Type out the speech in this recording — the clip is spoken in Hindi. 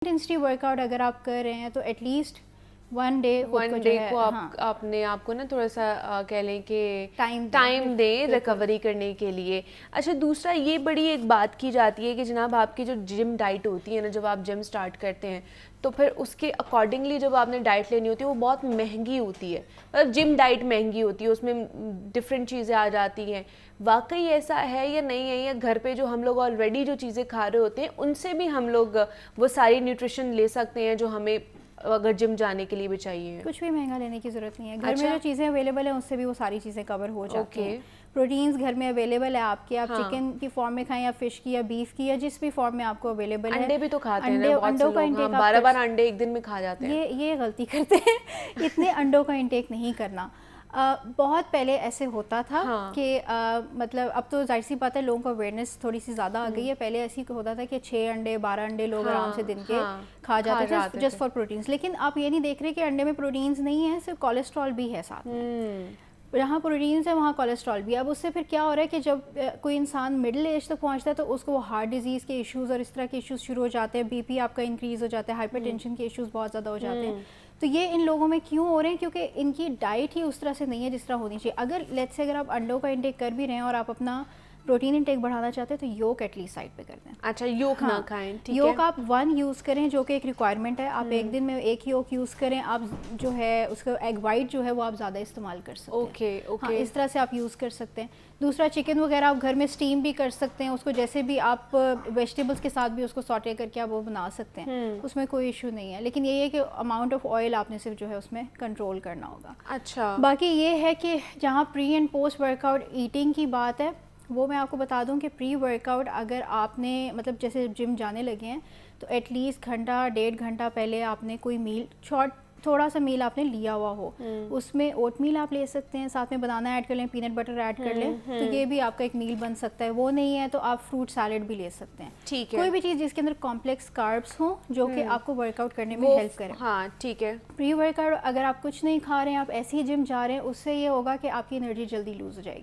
इंटेंसिटी वर्कआउट अगर आप कर रहे हैं तो एटलीस्ट वन डे को आप अपने आप को ना थोड़ा सा कह लें कि टाइम दें रिकवरी करने के लिए। अच्छा, दूसरा ये बड़ी एक बात की जाती है कि जनाब आपकी जो जिम डाइट होती है ना, जब आप जिम स्टार्ट करते हैं तो फिर उसके अकॉर्डिंगली जब आपने डाइट लेनी होती है वो बहुत महंगी होती है, मतलब जिम डाइट महंगी होती है, उसमें डिफरेंट चीज़ें आ जाती हैं। वाकई ऐसा है या नहीं है, या घर पे जो हम लोग ऑलरेडी जो चीज़ें खा रहे होते हैं उनसे भी हम लोग वो सारी न्यूट्रिशन ले सकते हैं जो हमें अगर जिम जाने के लिए भी चाहिए? कुछ भी महंगा लेने की ज़रूरत नहीं है। घर में जो चीज़ें अवेलेबल है उससे भी वो सारी चीज़ें कवर हो जाती हैं। प्रोटीन्स घर में अवेलेबल है आपके, आप चिकन की फॉर्म में खाएं या फिश की या बीफ की या जिस भी फॉर्म में आपको अवेलेबल है। अंडे भी तो खाते हैं ना बहुत से लोग, 12 अंडे एक दिन में खा जाते हैं। ये गलती करते हैं इतने अंडों का इंटेक नहीं करना। बहुत पहले ऐसे होता था कि मतलब अब तो जाहिर सी बात है लोगों को अवेयरनेस थोड़ी सी ज़्यादा आ गई है। पहले ऐसी होता था कि 6 अंडे 12 अंडे लोग आराम से दिन के खा जाते थे जस्ट फॉर प्रोटीन्स। लेकिन आप ये नहीं देख रहे कि अंडे में प्रोटीन्स नहीं है, सिर्फ कोलेस्ट्रॉल भी है साथ में। जहाँ प्रोटीन्स है वहाँ कोलेस्ट्रॉल भी है। अब उससे फिर क्या हो रहा है कि जब कोई इंसान मिडिल एज तक पहुँचता है तो उसको वो हार्ट डिजीज़ के इश्यूज़ और इस तरह के इश्यूज़ शुरू हो जाते हैं, बीपी आपका इंक्रीज़ हो जाता है, हाइपरटेंशन के इश्यूज़ बहुत ज़्यादा हो जाते हैं। तो ये इन लोगों में क्यों हो रहे हैं? क्योंकि इनकी डाइट ही उस तरह से नहीं है जिस तरह होनी चाहिए। अगर लेट्स से अगर आप अंडों का इंटेक कर भी रहे हैं और आप अपना प्रोटीन इंटेक बढ़ाना चाहते हैं तो योक एटलीस्ट साइड पे कर दें। अच्छा, योक ना खाएं, ठीक है। योक आप 1 यूज़ करें जो कि एक रिक्वायरमेंट है। आप एक दिन में 1 योक यूज़ करें। आप जो है उसका एग वाइट जो है वो आप ज़्यादा इस्तेमाल कर सकते हैं। ओके। हाँ, इस तरह से आप यूज़ कर सकते हैं। दूसरा, चिकन वगैरह आप घर में स्टीम भी कर सकते हैं उसको, जैसे भी आप वेजिटेबल्स के साथ भी उसको सॉटे करके आप वो बना सकते हैं, उसमें कोई इशू नहीं है। लेकिन ये है कि अमाउंट ऑफ ऑयल आपने सिर्फ जो है उसमें कंट्रोल करना होगा। अच्छा, बाकी ये है कि जहाँ pre and post workout eating की बात है वो मैं आपको बता दूं कि प्री वर्कआउट अगर आपने मतलब जैसे जिम जाने लगे हैं तो एटलीस्ट घंटा 1.5 घंटा पहले आपने कोई मील थोड़ा सा मील आपने लिया हुआ हो, उसमें ओट मील आप ले सकते हैं, साथ में बनाना ऐड कर लें, पीनट बटर ऐड कर लें, तो ये भी आपका एक मील बन सकता है। वो नहीं है तो आप फ्रूट सैलेड भी ले सकते हैं। ठीक है। कोई भी चीज़ जिसके अंदर कॉम्प्लेक्स कार्ब्स हो जो कि आपको वर्कआउट करने में हेल्प करें। हाँ, ठीक है। प्री वर्कआउट अगर आप कुछ नहीं खा रहे हैं, आप ऐसे ही जिम जा रहे हैं, उससे ये होगा कि आपकी एनर्जी जल्दी लूज हो जाएगी।